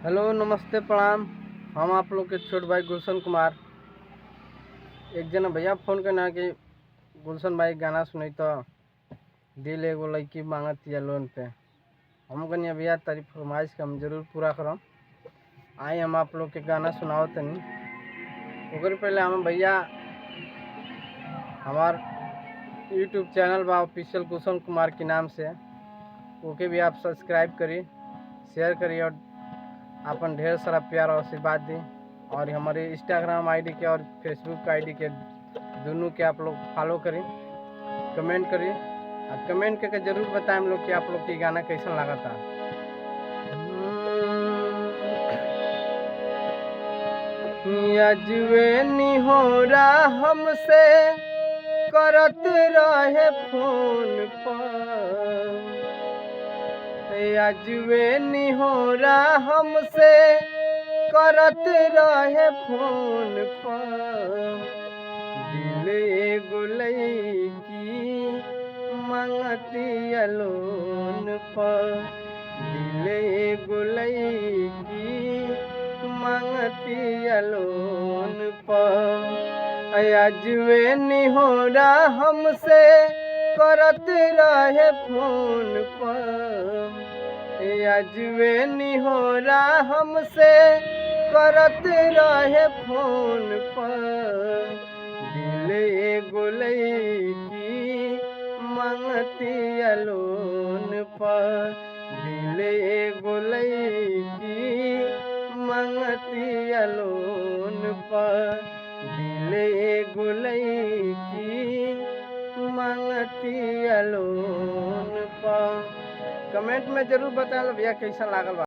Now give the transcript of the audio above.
Hello, नमस्ते, प्रणाम। हम आप लोग के छोट भाई गुलशन कुमार। एक जना भैया फ़ोन करना कि गुलशन भाई गाना सुनी तो दिल एगो लड़की मांगत या लोन पे। हम कहनी भैया तारी फरमाइश का हम जरूर पूरा करम। आई हम आप लोग के गाना सुनाओ तनी। ओकर पहले हम भैया हमार यूट्यूब चैनल बा ऑफिशियल गुलशन कुमार के नाम से, ओके भी आप सब्सक्राइब करी, शेयर करी और अपन ढेर सारा प्यार और आशीर्वाद दी। और हमारे इंस्टाग्राम आईडी के और फेसबुक आईडी के दोनों के आप लोग फॉलो करें, कमेंट करें और कमेंट करके जरूर बताएं हम लोग कि आप लोग की गाना कैसा लगा था। अजवे निहोरा हमसे करत रहे फोन पर, अजवे निहोरा हमसे करत रहे फोन पर। दिल एगो लड़की मांगती लोन पर, दिल एगो लड़की मांगती लोन पर। अजवे निहोरा हमसे करत रहे फोन पर, अजवे निहोरा हमसे करत रहे फोन पर। दिल एगो लड़की मांगती लोन पर, दिल एगो लड़की मांगती लोन पर, दिल एगो लड़की मांगती लोन पर। कमेंट में जरूर बताएं भैया कैसा लागल बा।